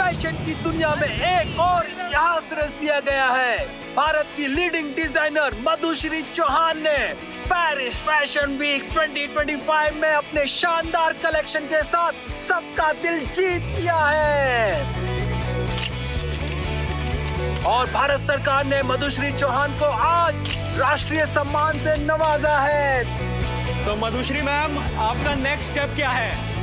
Fashion की दुनिया में एक और इतिहास रच दिया गया है। भारत की लीडिंग डिजाइनर मधुश्री चौहान ने पेरिस फैशन वीक 2025 में अपने शानदार कलेक्शन के साथ सबका दिल जीत लिया है और भारत सरकार ने मधुश्री चौहान को आज राष्ट्रीय सम्मान से नवाजा है। तो मधुश्री मैम, आपका नेक्स्ट स्टेप क्या है?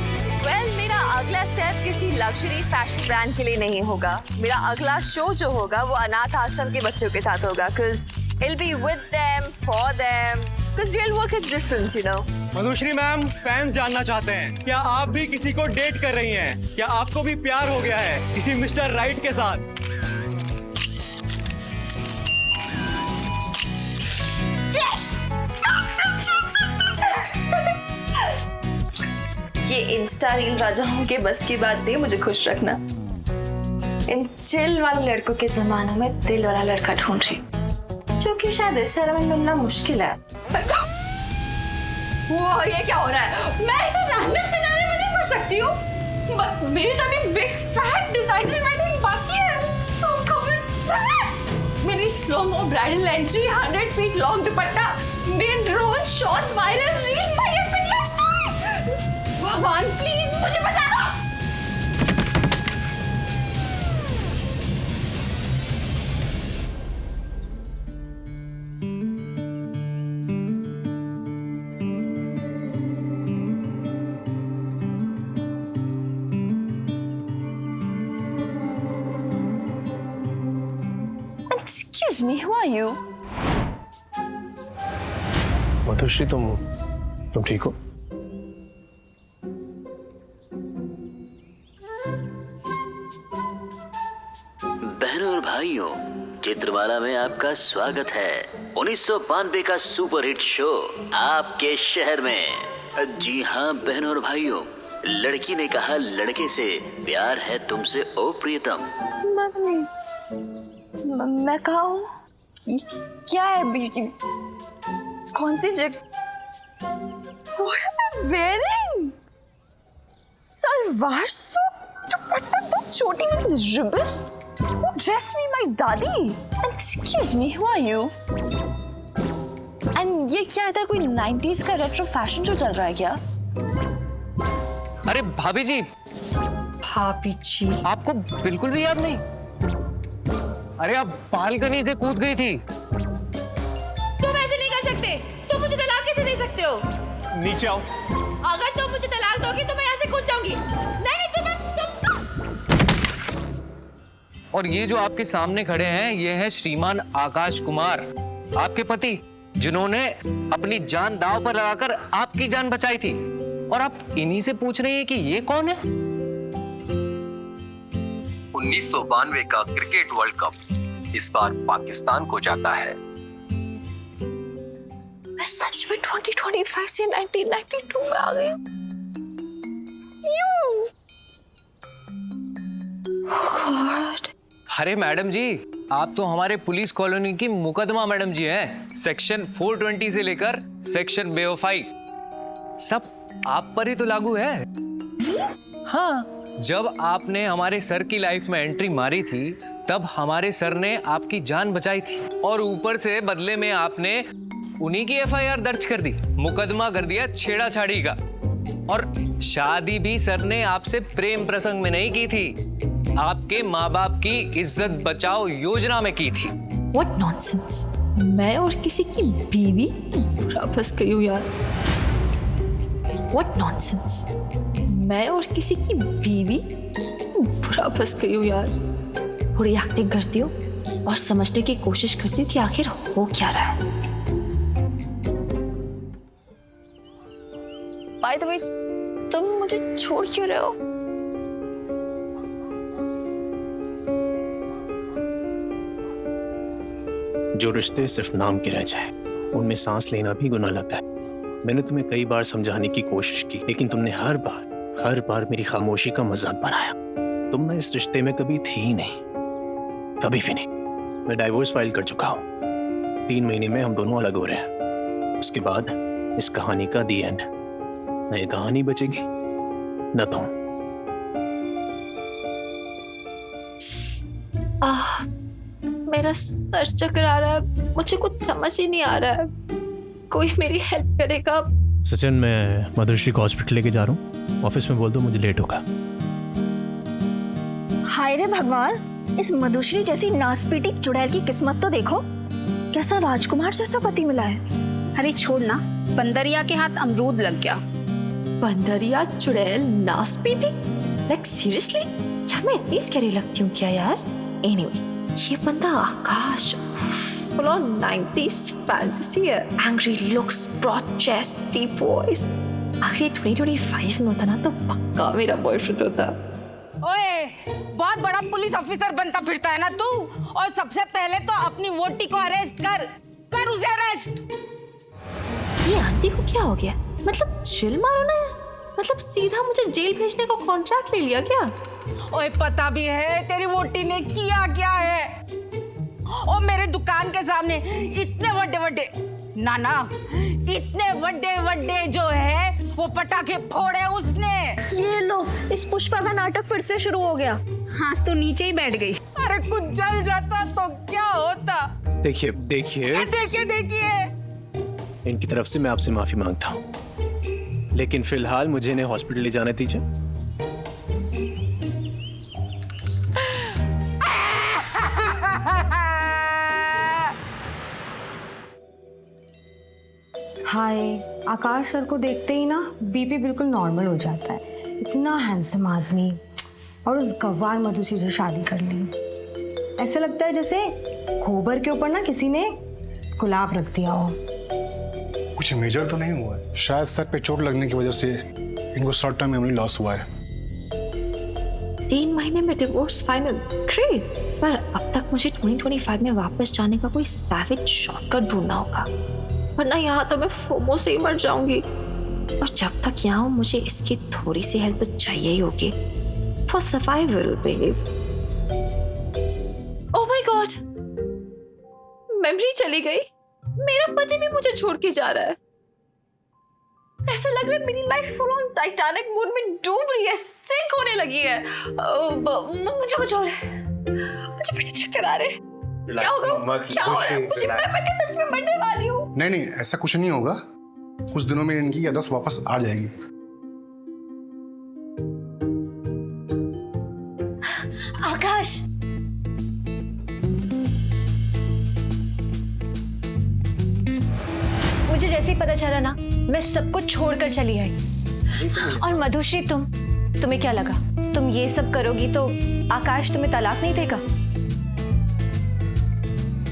मेरा अगला स्टेप किसी लग्जरी फैशन ब्रांड के लिए नहीं होगा। मेरा अगला शो जो होगा वो अनाथ आश्रम के बच्चों के साथ होगा, cause it'll be with them, for them, cause real work is different, you know. Madhushree ma'am, fans जानना चाहते हैं, क्या आप भी किसी को डेट कर रही हैं? क्या आपको भी प्यार हो गया है किसी मिस्टर राइट के साथ? ये इंस्टा रील राजाओं के बस की बात नहीं, मुझे खुश रखना। इन चिल वाले लड़कों के जमाने में दिल वाला लड़का ढूंढ रही, जो कि शायद इस शहर में मिलना मुश्किल है। वो ये क्या हो रहा है? मैं ऐसे रैंडम सिनेरियो में नहीं पढ़ सकती हूँ। मेरी तो अभी बिग फैट डिजाइनर वेडिंग बाकी है। Oh God! मेरी slo mo bridal entry, 100 feet long dupatta, मेरे drone shots, viral reel, my epic love story. भगवान प्लीज मुझे बचा दो। Excuse me, who are you? Madhushree, तुम ठीक हो? बहनों और भाइयों, चित्रमाला में आपका स्वागत है। 1992 का सुपरहिट शो आपके शहर में। जी हाँ बहनों और भाइयों, लड़की ने कहा लड़के से, प्यार है तुमसे ओ प्रियतम। मैं कहा हूँ? क्या है बेटी? कौन सी जगह? What am I wearing? Salwar suit, दुपट्टा, दो छोटी ribbons? Who dressed me, my दादी? Excuse me, who are you? And ये क्या इधर कोई 90s का रेट्रो फैशन शो चल रहा है क्या? अरे भाभी जी, भाभी जी, आपको बिल्कुल भी याद नहीं? अरे आप बालकनी से कूद गई थी। तुम ऐसे नहीं कर सकते। तुम मुझे तलाक कैसे दे सकते हो? नीचे आओ। अगर तुम मुझे तलाक दोगी तो मैं यहाँ से कूद जाऊंगी। नहीं तुम और ये जो आपके सामने खड़े हैं, ये है श्रीमान आकाश कुमार, आपके पति, जिन्होंने अपनी जान दांव पर लगाकर आपकी जान बचाई थी। और आप इन्हीं से पूछ रही हैं कि ये कौन है? 1992 का क्रिकेट वर्ल्ड कप इस बार पाकिस्तान को जाता है। मैं सच में 2025 से 1992 में आ गई। God. अरे मैडम जी, आप तो हमारे पुलिस कॉलोनी की मुकदमा मैडम जी हैं। सेक्शन 420 से लेकर सेक्शन बेवफाई सब आप पर ही तो लागू है। हाँ, जब आपने हमारे सर की लाइफ में एंट्री मारी थी, तब हमारे सर ने आपकी जान बचाई थी और ऊपर से बदले में आपने उन्हीं की एफआईआर दर्ज कर दी, मुकदमा कर दिया छेड़ाछाड़ी का। और शादी भी सर ने आपसे प्रेम प्रसंग में नहीं की थी, आपके माँ बाप की इज्जत बचाओ योजना में की थी। What nonsense! मैं और किसी की बीवी? पूरा फंस गई हूँ यार। What nonsense! मैं और किसी की बीवी? पूरा फंस गई हूँ यार। थोड़ी एक्टिंग करती हूँ और समझने की कोशिश करती हूँ कि आखिर हो क्या रहा है। By the way, तुम मुझे छोड़ क्यों रहे हो? जो रिश्ते सिर्फ नाम के रह जाए, उनमें सांस लेना भी गुनाह लगता है। मैंने तुम्हें कई बार समझाने की कोशिश की, लेकिन तुमने हर बार मेरी खामोशी का मजाक बनाया। तुम ना इस रिश्ते में कभी थी ही नहीं, कभी भी नहीं। मैं डाइवोर्स फाइल कर चुका हूँ। 3 महीने में हम दोनों अलग हो रहे हैं। उसके बाद इस कहानी का दी एंड। न ये कहानी बचेगी, न तुम। मेरा सर चकरा रहा है, मुझे कुछ समझ ही नहीं आ रहा है। कोई मेरी हेल्प करेगा? सचिन, मैं मधुश्री को हॉस्पिटल लेके जा रहा हूँ। ऑफिस में बोल दो मुझे लेट होगा। हाय रे भगवान, इस मधुश्री जैसी नासपीटी चुड़ैल की किस्मत तो देखो, कैसा राजकुमार जैसा पति मिला है। अरे छोड़ ना, बंदरिया के हाथ अमरूद लग गया। बंदरिया, चुड़ैल, नासपीती, लाइक सीरियसली? क्या मैं इतनी स्कैरी लगती हूँ क्या यार? एनीवे, ये बंदा आकाश, full on 90s fantasy है। Angry looks, broad chest, deep voice। आखिर ये 2025 में होता ना तो पक्का मेरा बॉयफ्रेंड होता। ओए, बहुत बड़ा पुलिस ऑफिसर बनता फिरता है ना तू, और सबसे पहले तो अपनी वोटी को अरेस्ट कर उसे अरेस्ट। ये आंटी को क्या हो गया? मतलब चिल मारो ना, मतलब सीधा मुझे जेल भेजने का कॉन्ट्रैक्ट ले लिया क्या? ओए, पता भी है तेरी वोटी ने किया क्या है? और मेरे दुकान के सामने इतने बड़े इतने बड़े जो है वो पटाखे फोड़े उसने। ये लो, इस पुष्पा का नाटक फिर से शुरू हो गया। हाँस तो नीचे ही बैठ गई। अरे कुछ जल जाता तो क्या होता? देखिए देखिए इनकी तरफ से मैं आपसे माफी मांगता हूँ, लेकिन फिलहाल मुझे इन्हें हॉस्पिटल ले जाने दीजिए। हाय, आकाश सर को देखते ही ना बीपी बिल्कुल नॉर्मल हो जाता है। इतना हैंडसम आदमी, और उस गवार मधुश्री से शादी कर ली। ऐसा लगता है जैसे गोबर के ऊपर ना किसी ने गुलाब रख दिया हो। कुछ मेजर तो नहीं हुआ है, शायद सर पे चोट लगने की वजह से इनको शॉर्ट टर्म मेमोरी लॉस हुआ है। 3 महीने में डिवोर्स फाइनल, ग्रेट। पर अब तक मुझे 2025 में वापस जाने का कोई सैवेज शॉर्टकट ढूंढना होगा, वरना यहाँ तो मैं फोमो से ही मर जाऊंगी। और जब तक यहाँ हूँ मुझे इसकी थोड़ी सी हेल्प चाहिए ही होगी for survival babe. Oh my god, memory चली गई। मेरा पति भी मुझे छोड़ के जा रहा है। ऐसा लग रहा है मेरी life full on Titanic mode में डूब रही है, सिंक होने लगी है। मुझे कुछ हो रहा है, मुझे फिर से चक्कर आ रहे हैं। क्या होगा? क्या हो रहा है? मुझे मैं सच में मरने वाली हूँ। नहीं, ऐसा कुछ नहीं होगा। कुछ दिनों में इनकी याददाश्त वापस आ जाएगी। आकाश, मुझे जैसे ही पता चला ना, मैं सब कुछ छोड़कर चली आई। और मधुश्री, तुम्हें क्या लगा तुम ये सब करोगी तो आकाश तुम्हें तलाक नहीं देगा?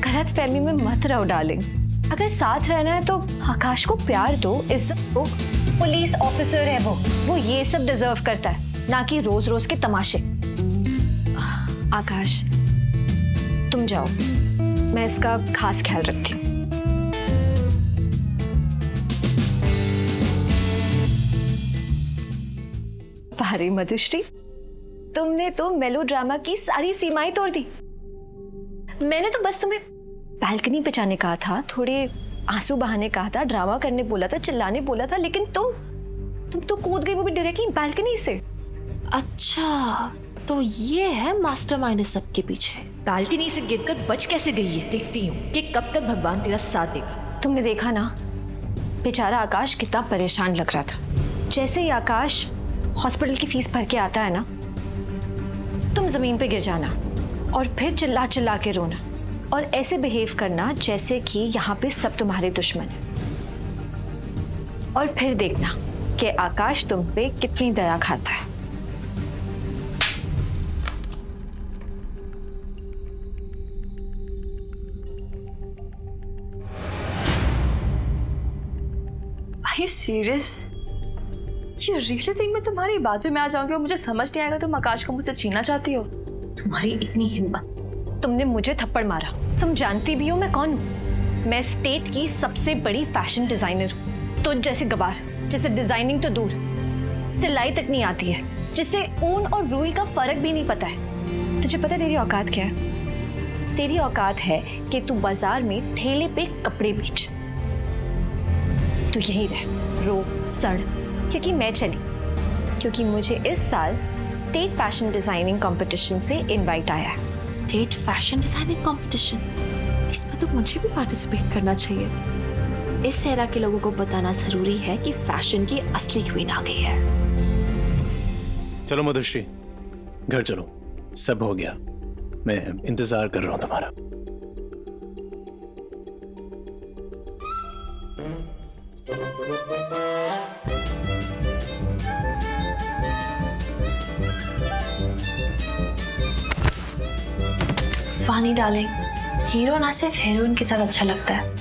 गलत फहमी में मत रहो डार्लिंग। अगर साथ रहना है तो आकाश को प्यार दो, इज्जत दो। पुलिस ऑफिसर है वो ये सब डिजर्व करता है, ना कि रोज रोज के तमाशे। आकाश, तुम जाओ, मैं इसका खास ख्याल रखती हूँ। भारी मधुश्री, तुमने तो मेलोड्रामा की सारी सीमाएं तोड़ दी। मैंने तो बस तुम्हें बालकनी पे जाने कहा था, थोड़े आंसू बहाने कहा था, ड्रामा करने बोला था, चिल्लाने बोला था, लेकिन तुम तो कूद गई, वो भी डायरेक्टली बालकनी से। अच्छा, तो ये है मास्टरमाइंड सबके पीछे। बालकनी से गिरकर बच कैसे गई है? देखती हूँ कि कब तक भगवान तेरा साथ देगा। तुमने देखा ना, बेचारा आकाश कितना परेशान लग रहा था। जैसे ही आकाश हॉस्पिटल की फीस भर के आता है ना, तुम जमीन पे गिर जाना और फिर चिल्ला चिल्ला के रोना और ऐसे बिहेव करना जैसे कि यहाँ पे सब तुम्हारे दुश्मन हैं। और फिर देखना कि आकाश तुम पे कितनी दया खाता है। Are you serious? You really think मैं तुम्हारी बातों में आ जाऊंगी और मुझे समझ नहीं आएगा तुम आकाश को मुझसे छीनना चाहती हो? तुम्हारी इतनी हिम्मत, तुमने मुझे थप्पड़ मारा। तुम जानती भी हो मैं कौन हूँ? मैं स्टेट की सबसे बड़ी फैशन डिजाइनर हूँ। तो जैसे गवार, जिसे डिजाइनिंग तो दूर, सिलाई तक नहीं आती है, जिसे ऊन और रुई का फर्क भी नहीं पता है। तुझे पता है तेरी औकात क्या है? तेरी औकात है कि तू बाजार में ठेले पे कपड़े बेच। तू यहीं रह, रो, सड़, क्योंकि मैं चली, क्योंकि मुझे इस साल स्टेट फैशन डिजाइनिंग कंपटीशन से इनवाइट आया है। स्टेट फैशन डिजाइनिंग कंपटीशन, इसमें तो मुझे भी पार्टिसिपेट करना चाहिए। इस एरा के लोगों को बताना जरूरी है कि फैशन की असली क्वीन आ गई है। चलो मधुश्री, घर चलो, सब हो गया। मैं इंतजार कर रहा हूं तुम्हारा। वानी डार्लिंग, हीरो ना सिर्फ हीरोइन के साथ अच्छा लगता है,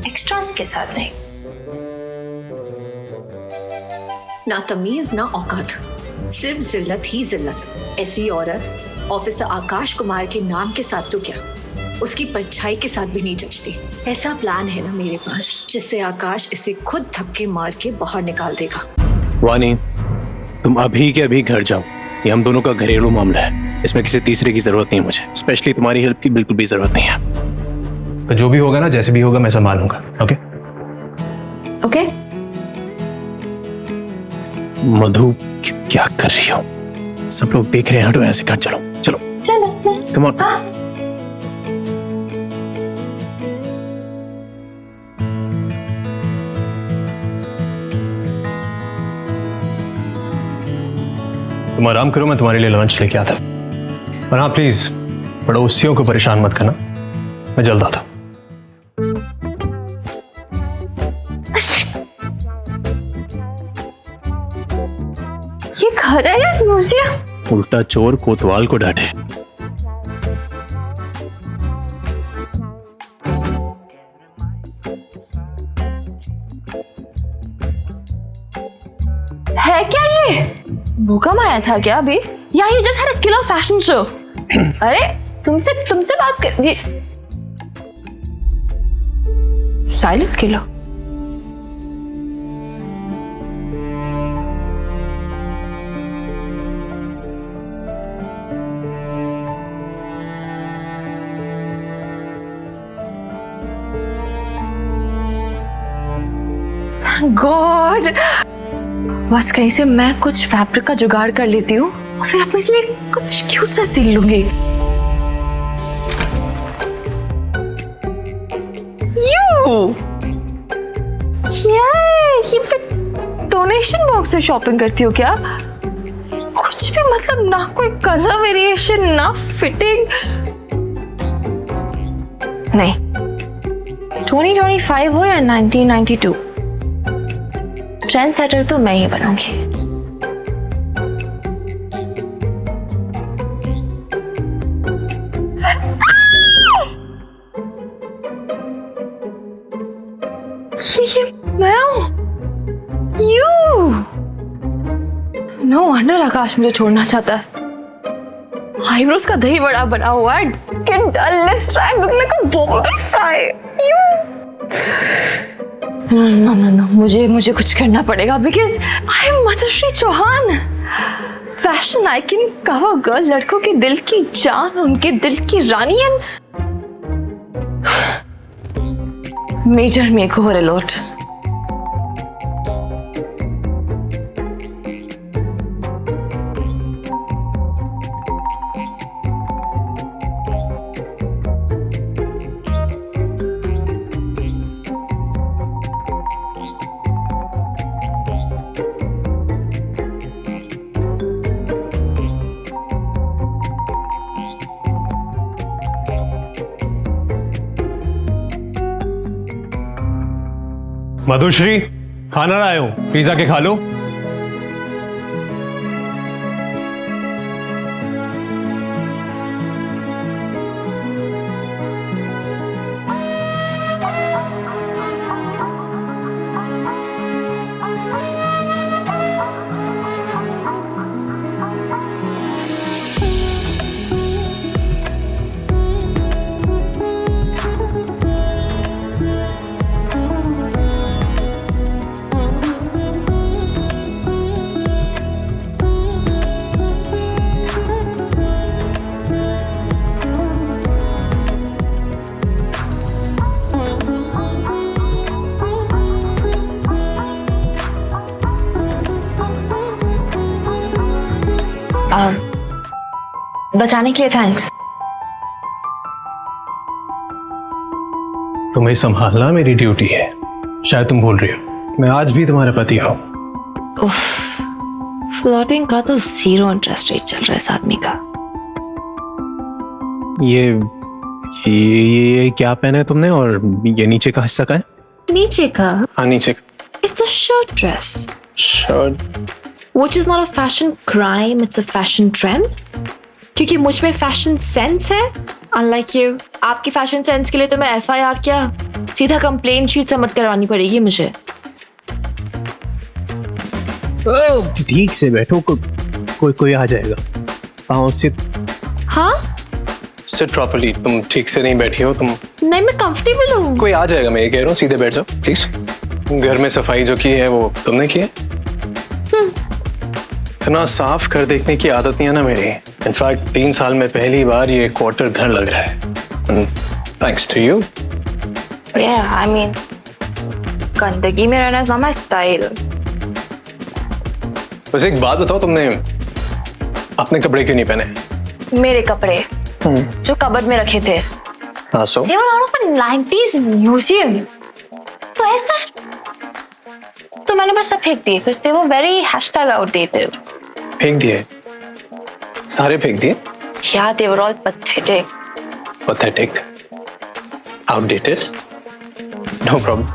एक्स्ट्रास के साथ नहीं। ना तमीज ना औकात, सिर्फ जिल्लत ही जिल्लत। ऐसी औरत ऑफिसर आकाश कुमार के नाम के साथ तो क्या, उसकी परछाई के साथ भी नहीं जचती। ऐसा प्लान है ना मेरे पास, जिससे आकाश इसे खुद धक्के मार के बाहर निकाल देगा। वानी, तुम अभी के अभी घर जाओ। ये हम दोनों का घरेलू मामला है, इसमें किसी तीसरे की जरूरत नहीं है मुझे। स्पेशली तुम्हारी हेल्प की बिल्कुल भी जरूरत नहीं है। तो जो भी होगा ना, जैसे भी होगा, मैं संभालूंगा। Okay okay. मधु, क्या कर रही हो? सब लोग देख रहे हैं, हटो ऐसे। घर चलो चलो चलो कम ऑन। तुम आराम करो, मैं तुम्हारे लिए लंच लेके आता हूं। और हाँ प्लीज, पड़ोसियों को परेशान मत करना, मैं जल्द आता हूं। ये घर है या म्यूजियम? उल्टा चोर कोतवाल को डांटे। है क्या ये? भूकंप आया था क्या अभी? या ये just had a killer fashion show? अरे तुमसे बात कर, ये साइलेंट किलर। गॉड, बस कहीं से मैं कुछ फैब्रिक का जुगाड़ कर लेती हूँ और फिर अपने लिए कुछ क्यूट सा सिल लूंगी। ये डोनेशन बॉक्स से शॉपिंग करती हो क्या? कुछ भी मतलब, ना कोई कलर वेरिएशन, ना फिटिंग। नहीं, 2025 हो या 1992, ट्रेंड सेटर तो मैं ही बनूंगी। ये मैं हूं? नो वंडर आकाश मुझे छोड़ना चाहता है। आईब्रोज का दही बड़ा बना हुआ है, dull lips, I look like a bobble fry. No, मुझे कुछ करना पड़ेगा, because I am Madhushree Chauhan, fashion icon, cover girl, लड़कों के दिल की जान, उनके दिल की रानी, and major makeover a lot. Madhushree, खाना लाए हो, प्लीज आके खा लो। बचाने के लिए थैंक्स। तुम्हें संभालना मेरी ड्यूटी है। शायद तुम भूल रही हो, मैं आज भी तुम्हारा पति हूँ। फ्लर्टिंग का तो 0 इंटरेस्ट रेट चल रहा है इस आदमी का। ये क्या पहना है तुमने, और ये नीचे का हिस्सा का है? नीचे का? हाँ, नीचे का। It's a shirt dress. Shirt. Which is not a fashion crime, it's a fashion trend. क्योंकि मुझ में फैशन सेंस है, unlike you. आपके फैशन सेंस के लिए तो मैं FIR क्या सीधा कंप्लेंट शीट सबमिट करवानी पड़ेगी मुझे। ठीक से बैठो, कोई आ जाएगा। आओ, सिट। हाँ? Sit properly. तुम ठीक से नहीं बैठी हो। तुम नहीं, मैं कंफर्टेबल हूँ। कोई आ जाएगा, मैं ये कह रहा हूँ, सीधे बैठ जाओ प्लीज। घर में सफाई जो की है वो तुमने की है? इतना साफ घर देखने की आदत नहीं है ना मेरी। इनफैक्ट 3 साल में पहली बार ये क्वार्टर घर लग रहा है। Thanks to you. Yeah, I mean, गंदगी में रहना is not my style. बस एक बात बताओ, तुमने अपने कपड़े क्यों नहीं पहने? मेरे कपड़े जो कबर्ड में रखे थे। हाँ, सो? They were out of a 90s museum. Where's that? तो मैंने बस सब फेंक दिए because they were very #outdated. फेंक दिए? सारे फेंक दिए? Yeah, they were all pathetic. Pathetic? Outdated? No problem.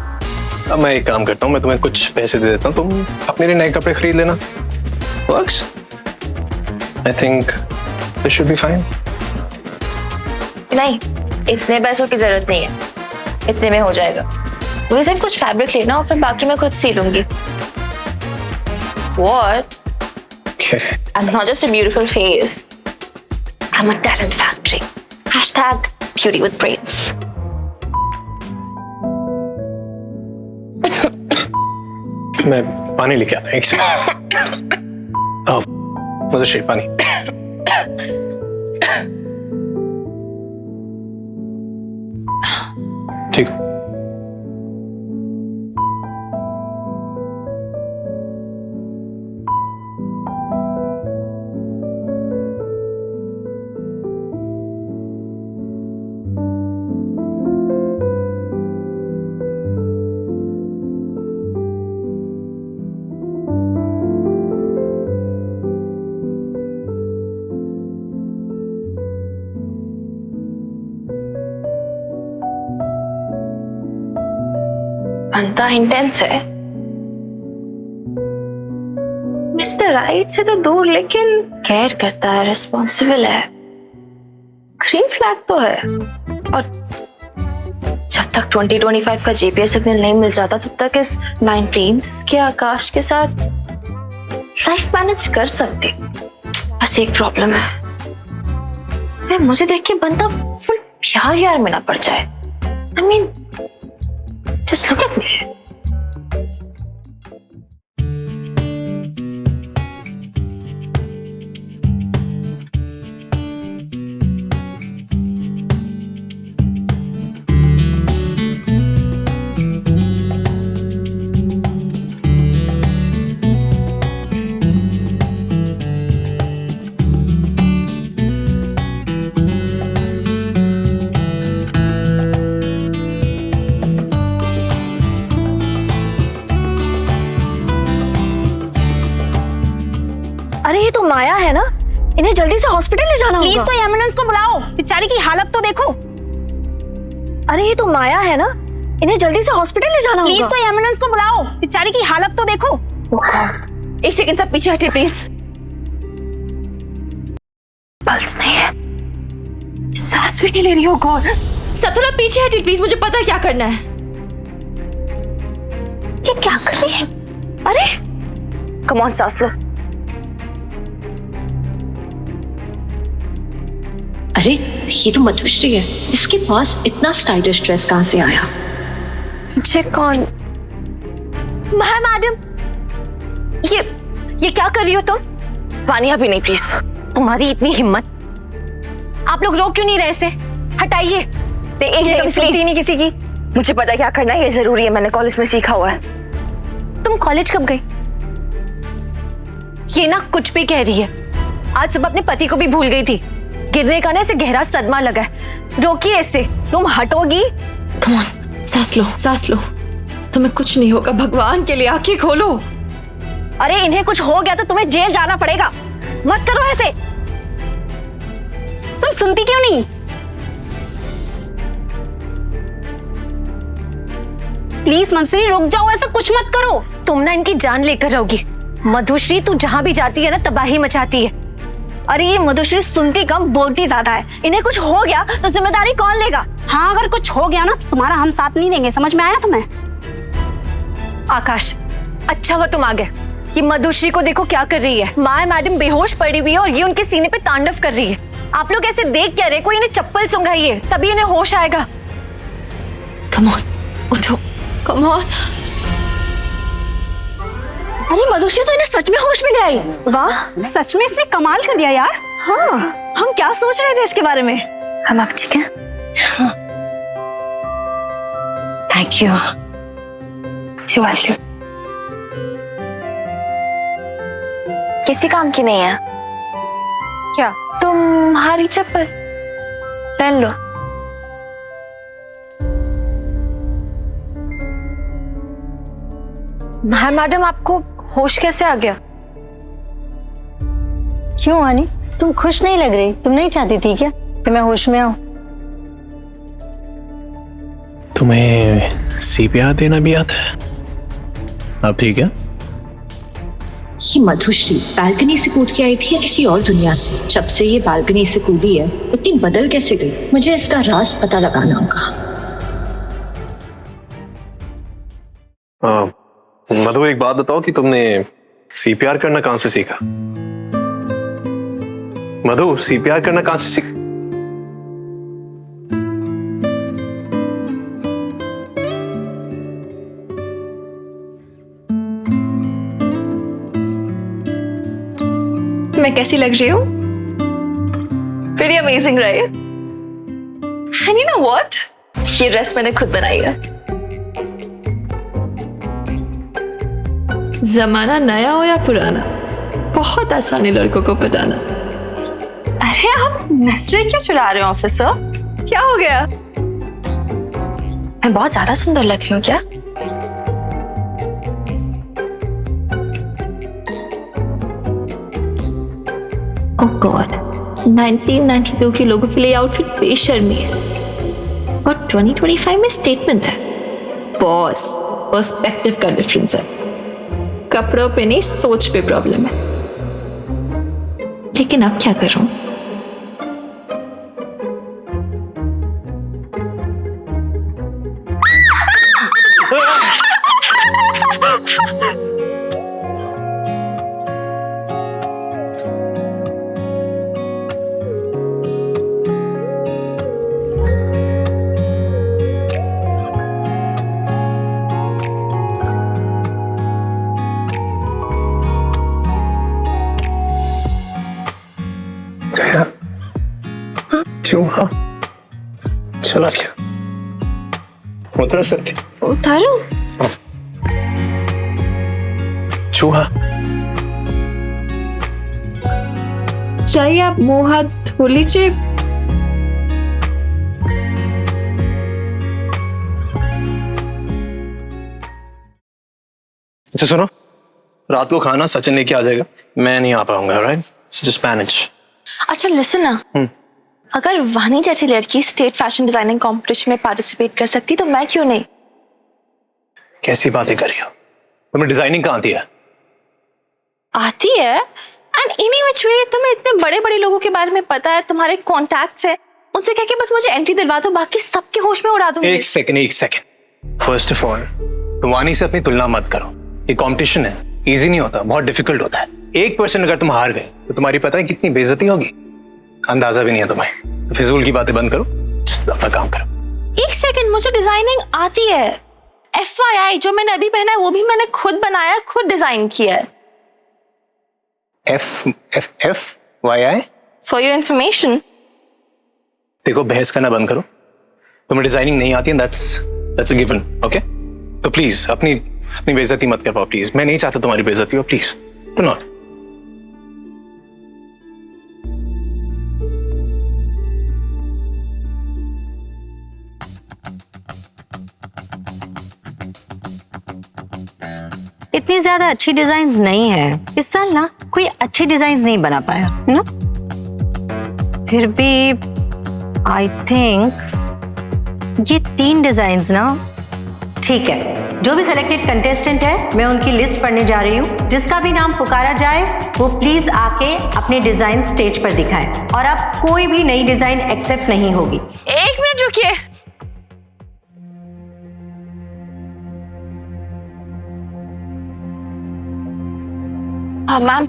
अब मैं एक काम करता हूँ, मैं तुम्हें कुछ पैसे दे देता हूँ, तुम अपने लिए नए कपड़े खरीद लेना। Works? I think this should be fine. नहीं, इतने पैसों की जरूरत नहीं है, इतने में हो जाएगा। मुझे सिर्फ कुछ फैब्रिक लेना और फिर बाकी मैं खुद सी लूंगी। What? Okay. I'm not just a beautiful face. I'm a talent factory. #beauty with brains. मैं पानी लेके आता हूँ, एक सेकंड। आओ, मधुश्री, पानी। ठीक। बनता इंटेंस है, मिस्टर राइट से तो दूर, लेकिन केयर करता है, रिस्पॉन्सिबल है। ग्रीन फ्लैग तो है। और जब तक 2025 का GPS सिग्नल नहीं मिल जाता तब तक इस 19s के आकाश के साथ लाइफ मैनेज कर सकती। बस एक प्रॉब्लम है, मुझे देख के बंदा फुल प्यार में ना पड़ जाए। I mean, just look at me. अरे ये तो माया है ना, इन्हें जल्दी से हॉस्पिटल ले जाना होगा। प्लीज कोई एम्बुलेंस को बुलाओ, बेचारी की हालत तो देखो। अरे ये तो माया है ना, इन्हें जल्दी से हॉस्पिटल ले जाना होगा। प्लीज कोई एम्बुलेंस को बुलाओ, बेचारी की हालत तो देखो। एक सेकंड, सब पीछे हटिए प्लीज। पल्स नहीं है, सांस भी नहीं ले रही हो। गॉड, सब थोड़ा पीछे हटिए प्लीज, मुझे पता है क्या करना है। ये क्या कर रही है? अरे कम ऑन, सांस लो। अरे ये तो मधुश्री है, इसके पास इतना स्टाइलिश ड्रेस कहां से आया? ये कौन? हाय मैडम, ये क्या कर रही हो तुम? पानी अभी नहीं प्लीज। तुम्हारी इतनी हिम्मत, आप लोग रोक क्यों नहीं रहे इसे? हटाइए। एक सुनती नहीं किसी की। मुझे पता है क्या करना है, ये जरूरी है, मैंने कॉलेज में सीखा हुआ है। तुम कॉलेज कब गई? ये ना कुछ भी कह रही है। आज सुबह अपने पति को भी भूल गई थी। गिरने का ना इसे गहरा सदमा लगा है। रोकिए इसे। तुम हटोगी? कम ऑन, सांस लो। तुम्हें कुछ नहीं होगा, भगवान के लिए आंखें खोलो। अरे इन्हें कुछ हो गया तो तुम्हें जेल जाना पड़ेगा। मत करो ऐसे। तुम सुनती क्यों नहीं? प्लीज मंसूरी रुक जाओ, ऐसा कुछ मत करो। तुम ना इनकी जान लेकर रहोगी। मधुश्री तू जहां भी जाती है ना तबाही मचाती है। अरे ये मधुश्री सुनती कम बोलती ज्यादा है। इन्हें कुछ हो गया तो जिम्मेदारी कौन लेगा? हाँ अगर कुछ हो गया ना तो तुम्हारा हम साथ नहीं देंगे, समझ में आया तुम्हें? आकाश, अच्छा हुआ तुम आ गए। ये मधुश्री को देखो क्या कर रही है। माया मैडम बेहोश पड़ी हुई है और ये उनके सीने पे तांडव कर रही है। आप लोग ऐसे देख क्या रहे? कोई इन्हें चप्पल सुंघाइए, तभी इन्हें होश आएगा। कम ऑन, उठो, कम ऑन। अरे मधुश्री तो इन्हें सच में होश में ले आई। वाह, सच में इसने कमाल कर दिया यार। हाँ, हम क्या सोच रहे थे इसके बारे में। हम आप ठीक हैं? Thank you. किसी काम की नहीं है। क्या? तुम्हारी चप्पल पहन लो। मैडम आपको होश कैसे आ गया? क्यों आनी, तुम खुश नहीं लग रही? तुम नहीं चाहती थी क्या कि मैं होश में आऊं? तुम्हें सीपीआर देना भी आता है? अब ठीक है? ये मधुश्री बालकनी से कूद के आई थी या किसी और दुनिया से? जब से ये बालकनी से कूदी है इतनी बदल कैसे गई? मुझे इसका राज पता लगाना होगा। मधु एक बात बताओ कि तुमने सीपीआर करना कहां से सीखा? मधु सीपीआर करना कहां से सीखा? मैं कैसी लग रही हूँ? Pretty amazing, right? And you know what? ये ड्रेस मैंने खुद बनाई है। जमाना नया हो या पुराना, बहुत आसान है लड़कों को पटाना। अरे आप नजरें क्यों चुरा रहे हो ऑफिसर? क्या हो गया? मैं बहुत ज्यादा सुंदर लग रही हूँ क्या? ओह गॉड, 1992 के लोगों के लिए आउटफिट बेशर्मी है और 2025 में स्टेटमेंट है। बॉस, पर्सपेक्टिव का डिफरेंस है। कपड़ों पे नहीं, सोच पे प्रॉब्लम है। लेकिन अब क्या करूं? गया चूहा चला गया। उतर सकते? उतारो। चूहा चाहिए आप मुंह हाथ धो लीजिए। अच्छा सुनो, रात को खाना सचिन लेके आ जाएगा, मैं नहीं आ पाऊंगा, राइट? So just manage. अच्छा लिसन ना, अगर वानी जैसी लड़की स्टेट फैशन डिजाइनिंग कंपटीशन में पार्टिसिपेट कर सकती तो मैं क्यों नहीं? कैसी बातें कर रही हो? तुम्हें डिजाइनिंग कहाँ आती है? आती है, एंड एनी व्हिच वे तुम्हें इतने बड़े बड़े लोगों के बारे में पता है, तुम्हारे कॉन्टैक्ट्स है, उनसे कह के बस मुझे एंट्री दिलवा दो, बाकी सबके होश में उड़ा दूंगी। एक सेकंड। फर्स्ट ऑफ ऑल वानी से अपनी तुलना मत करो। ये कंपटीशन है, इजी नहीं होता, बहुत डिफिकल्ट होता है। 1% अगर तुम हार गए तो तुम्हारी पता है कितनी बेइज्जती होगी? अंदाजा भी नहीं है तुम्हें। फिजूल की बातें बंद करो, अपना काम करो। एक सेकंड, मुझे डिजाइनिंग आती है। FYI, जो मैंने अभी पहना है वो भी मैंने खुद बनाया, खुद डिजाइन किया है। FYI? For your information. देखो बहस करना बंद करो। तुम्हें डिजाइनिंग नहीं आती है, that's a given, okay? तो प्लीज अपनी बेइज्जती मत कर पाओ, प्लीज। मैं नहीं चाहता तुम्हारी बेइज्जती हो, प्लीज डू नॉट। इतनी ज्यादा अच्छी डिजाइन्स नहीं है। इस साल ना कोई अच्छे डिजाइन्स नहीं बना पाया, है ना? फिर भी आई थिंक ये 3 डिजाइन्स ना ठीक है। जो भी सिलेक्टेड कंटेस्टेंट है मैं उनकी लिस्ट पढ़ने जा रही हूँ। जिसका भी नाम पुकारा जाए वो प्लीज आके अपने डिजाइन स्टेज पर दिखाएं और अब कोई भी नई डिजाइन एक्सेप्ट नहीं होगी। 1 मिनट रुकिए। हाँ मैम,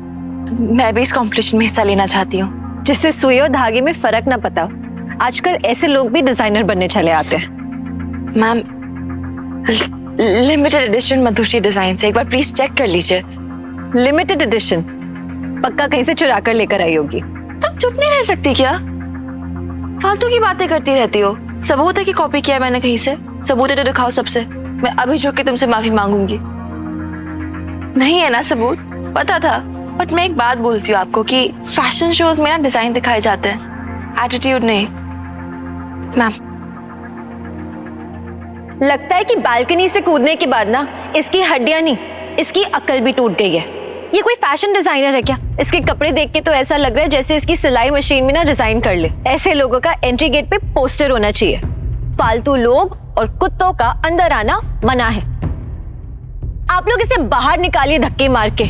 मैं भी इस कंपटीशन में हिस्सा लेना चाहती हूँ, जिससे सुई और धागे में फर्क ना पता हो। आजकल ऐसे लोग भी डिजाइनर बनने चले आते हैं। Ma'am, limited edition Madhushree design से एक बार प्लीज चेक कर लीजिए। लिमिटेड एडिशन पक्का कहीं से चुरा कर लेकर आई होगी। तुम चुप नहीं रह सकती क्या? फालतू की बातें करती रहती हो। सबूत है कि कॉपी किया है मैंने कहीं से? सबूत है तो दिखाओ सबसे। मैं अभी झुक के तुमसे माफी मांगूंगी। नहीं है ना सबूत? पता था, बट मैं एक बात बोलती हूँ आपको कि फैशन शोज में ना डिजाइन दिखाए जाते हैं, एटीट्यूड नहीं। मैम, लगता है कि बालकनी से कूदने के बाद ना इसकी हड्डियां नहीं, इसकी अकल भी टूट गई है। ये कोई फैशन डिजाइनर है क्या? इसके कपड़े देख के तो ऐसा लग रहा है जैसे इसकी सिलाई मशीन में ना डिजाइन कर ले। ऐसे लोगों का एंट्री गेट पे पोस्टर होना चाहिए। फालतू लोग और कुत्तों का अंदर आना मना है। आप लोग इसे बाहर निकालिए धक्के मार के।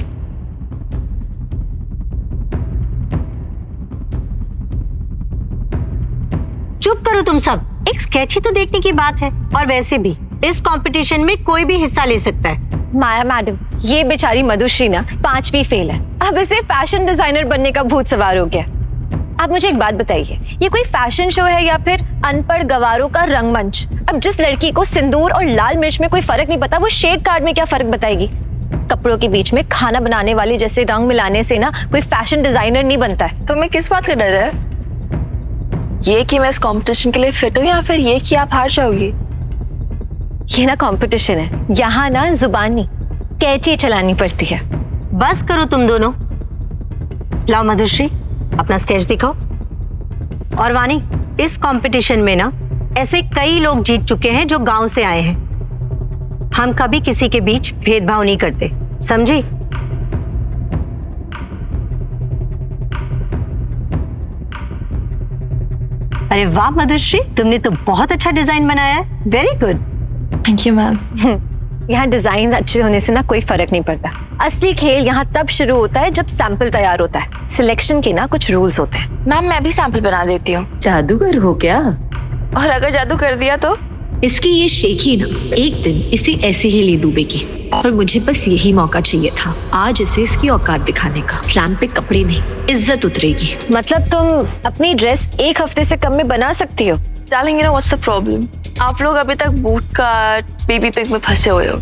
चुप करो तुम सब। एक स्केच ही तो देखने की बात है। और वैसे भी इस कंपटीशन में कोई भी हिस्सा ले सकता है। माया मैडम, ये बेचारी मधुश्री ना 5वीं फेल है। अब इसे फैशन डिजाइनर बनने का भूत सवार हो गया। आप मुझे एक बात बताइए, ये कोई फैशन शो है या फिर अनपढ़ गवारों का रंगमंच? अब जिस लड़की को सिंदूर और लाल मिर्च में कोई फर्क नहीं पता, वो शेड कार्ड में क्या फर्क बताएगी? कपड़ों के बीच में खाना बनाने वाले जैसे रंग मिलाने से ना कोई फैशन डिजाइनर नहीं बनता है। तो मैं किस बात का डर है? ये कि मैं इस कंपटीशन के लिए फिट हूँ या फिर ये कि आप हार जाओगी? ये ना कंपटीशन है, यहाँ ना जुबानी कैची चलानी पड़ती है। बस करो तुम दोनों। लाओ मधुश्री अपना स्केच दिखाओ। और वानी, इस कंपटीशन में ना ऐसे कई लोग जीत चुके हैं जो गांव से आए हैं। हम कभी किसी के बीच भेदभाव नहीं करते, समझी? अरे वाह मधुश्री, तुमने तो बहुत अच्छा डिजाइन बनाया है। Very good. Thank you ma'am. यहाँ डिजाइन अच्छे होने से ना कोई फर्क नहीं पड़ता। असली खेल यहाँ तब शुरू होता है जब सैंपल तैयार होता है। सिलेक्शन के ना कुछ रूल्स होते हैं। मैम, मैं भी सैंपल बना देती हूँ। जादूगर हो क्या? और अगर जादू कर दिया तो? इसकी ये शेखी ना एक दिन इसे ऐसे ही ले डूबेगी। और मुझे बस यही मौका चाहिए था, आज इसे इसकी औकात दिखाने का। रैंप पे कपड़े नहीं, इज्जत उतरेगी। मतलब तुम अपनी ड्रेस 1 हफ्ते से कम में बना सकती हो? Darling, you know what's the problem? आप लोग अभी तक बूट कट, बेबी पिंक में फंसे हुए हो,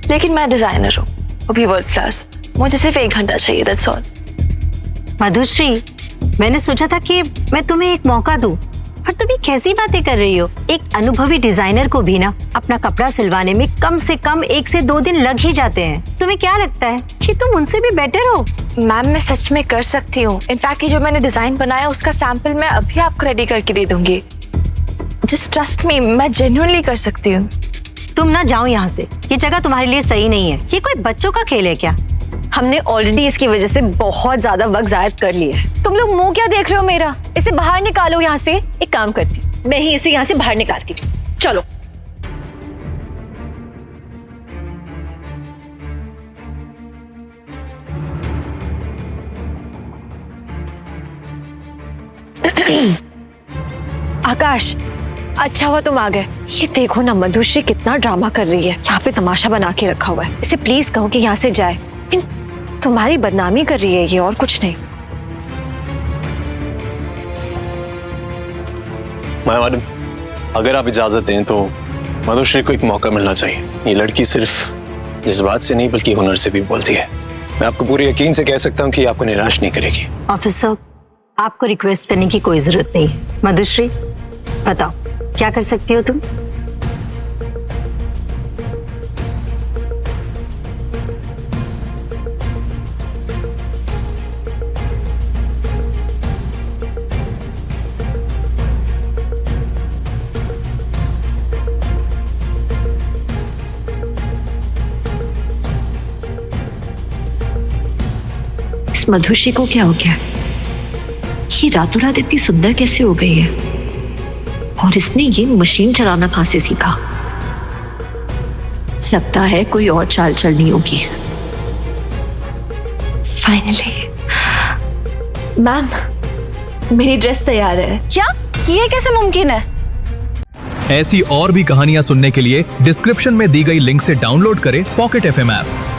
लेकिन मैं डिजाइनर हूँ, वो भी वर्ल्ड क्लास। मुझे सिर्फ 1 घंटा चाहिए, दैट्स ऑल। मधुश्री, मैंने सोचा था कि मैं तुम्हें एक मौका दूं, पर तुम ये कैसी बातें कर रही हो? एक अनुभवी डिजाइनर को भी ना अपना कपड़ा सिलवाने में कम से कम 1 से 2 दिन लग ही जाते हैं। तुम्हें क्या लगता है कि तुम उनसे भी बेटर हो? मैम, मैं सच में कर सकती हूँ। इनफैक्ट जो मैंने डिजाइन बनाया उसका सैंपल मैं अभी आपको रेडी करके दे दूंगी। जस्ट ट्रस्ट मी, मैं जेन्युइनली कर सकती हूँ। तुम ना जाओ यहाँ से, ये जगह तुम्हारे लिए सही नहीं है। ये कोई बच्चों का खेल है क्या? हमने ऑलरेडी इसकी वजह से बहुत ज्यादा वक्त जायद कर लिया है। तुम लोग मुंह क्या देख रहे हो मेरा? इसे बाहर निकालो यहाँ से। एक काम करती हूँ, मैं ही इसे यहाँ से बाहर निकालती हूँ। चलो। आकाश, अच्छा हुआ तुम आ गए। ये देखो ना मधुश्री कितना ड्रामा कर रही है। यहाँ पे तमाशा बना के रखा हुआ है। इसे प्लीज कहो कि यहाँ से जाए। तुम्हारी बदनामी कर रही है ये, और कुछ नहीं। माया मैडम, अगर आप इजाजत दें तो मधुश्री को एक मौका मिलना चाहिए। ये लड़की सिर्फ जज्बात से नहीं बल्कि हुनर से भी बोलती है। मैं आपको पूरे यकीन से कह सकता हूँ कि आपको निराश नहीं करेगी। ऑफिसर, आपको रिक्वेस्ट करने की कोई जरूरत नहीं है। मधुश्री, बताओ क्या कर सकती हो तुम? इस मधुश्री को क्या हो गया? ये रातों रात इतनी सुंदर कैसे हो गई है? और इसने ये मशीन चलाना कहां से सीखा? लगता है कोई और चाल चलनी होगी। फाइनली मैम, मेरी ड्रेस तैयार है। क्या? ये कैसे मुमकिन है? ऐसी और भी कहानियां सुनने के लिए डिस्क्रिप्शन में दी गई लिंक से डाउनलोड करें पॉकेट FM ऐप।